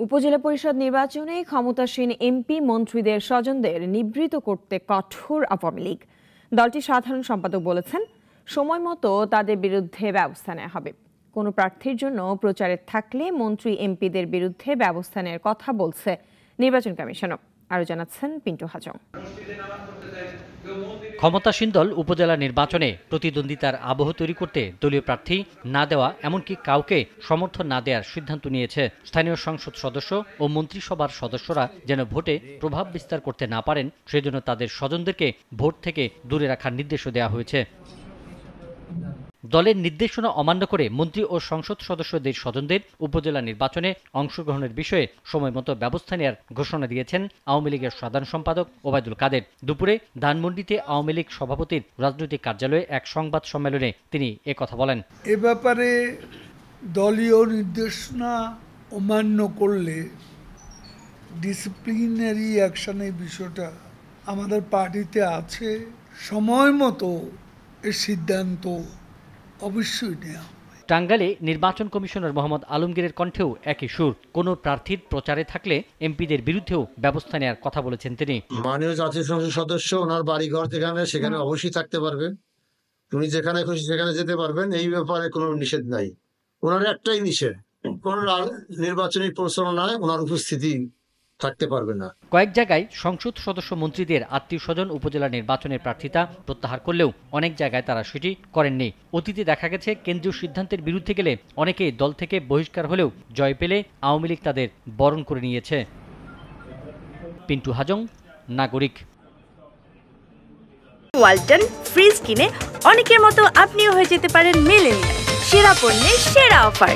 উপজেলা পরিষদ নির্বাচনে ক্ষমতাসীন এমপি মন্ত্রীদের স্বজনদের নিবৃত করতে কঠোর আওয়ামী লীগ। দলটির সাধারণ সম্পাদক বলেছেন, সময় মতো তাদের বিরুদ্ধে ব্যবস্থা নেওয়া হবে। কোনো প্রার্থীর জন্য প্রচারে থাকলে মন্ত্রী এমপিদের বিরুদ্ধে ব্যবস্থা নেওয়ার কথা বলছে নির্বাচন কমিশনও। আরও জানাচ্ছেন পিন্টু হাজং। ক্ষমতাসীন দল উপজেলা নির্বাচনে প্রতিদ্বন্দ্বিতার আবহ তৈরি করতে দলীয় প্রার্থী না দেওয়া, এমনকি কাউকে সমর্থন না দেওয়ার সিদ্ধান্ত নিয়েছে। স্থানীয় সংসদ সদস্য ও মন্ত্রিসভার সদস্যরা যেন ভোটে প্রভাব বিস্তার করতে না পারেন, সেজন্য তাদের স্বজনদেরকে ভোট থেকে দূরে রাখার নির্দেশও দেওয়া হয়েছে। দলের নির্দেশনা অমান্য করে মন্ত্রী ও সংসদ সদস্যদের স্বজনদের উপজেলা নির্বাচনে অংশগ্রহণের বিষয়ে সময়মতো ব্যবস্থা নেওয়ার ঘোষণা দিয়েছেন আওয়ামী লীগের সাধারণ সম্পাদক ওবায়দুল কাদের। দুপুরে ধানমন্ডিতে আওয়ামী লীগ সভাপতির রাজনৈতিক কার্যালয়ে এক সংবাদ সম্মেলনে তিনি একথা বলেন। এ ব্যাপারে দলীয় নির্দেশনা অমান্য করলে ডিসিপ্লিনারি অ্যাকশনের বিষয়টা আমাদের পার্টিতে আছে। সময় মতো এর সিদ্ধান্ত অবশ্যই নেওয়া। টাঙ্গাইলে নির্বাচন কমিশনার মোহাম্মদ আলমগীরের কণ্ঠেও একই সুর। কোনো প্রার্থীর প্রচারে থাকলে এমপিদের বিরুদ্ধেও ব্যবস্থা নেওয়ার কথা বলেছেন তিনি। মাননীয় জাতীয় সংসদ সদস্য ওনার বাড়িঘর সেখানে অবশ্যই থাকতে পারবেন, উনি যেখানে খুশি সেখানে যেতে পারবেন, এই ব্যাপারে কোনো নিষেধ নাই। ওনার একটাই নিষেধ, কোন নির্বাচনী প্রচারণায় ওনার উপস্থিতি থাকতে পারবে না। কয়েক জায়গায় সংসদ সদস্য মন্ত্রীদের আত্মীয় স্বজন উপজেলা নির্বাচনের প্রার্থিতা প্রত্যাহার করলেও অনেক জায়গায় তারা সেটি করেননি। অতীতে দেখা গেছে কেন্দ্রীয় সিদ্ধান্তের বিরুদ্ধে গেলে অনেকে দল থেকে বহিষ্কার হলেও জয় পেলে আওয়ামী লীগ তাদের বরণ করে নিয়েছে। পিন্টু হাজং, নাগরিক। ওয়ালটন ফ্রিজ কিনে অনেকের মতো আপনিও হয়ে যেতে পারেন মিলেনিয়াল। সেরা পণ্যের সেরা অফার।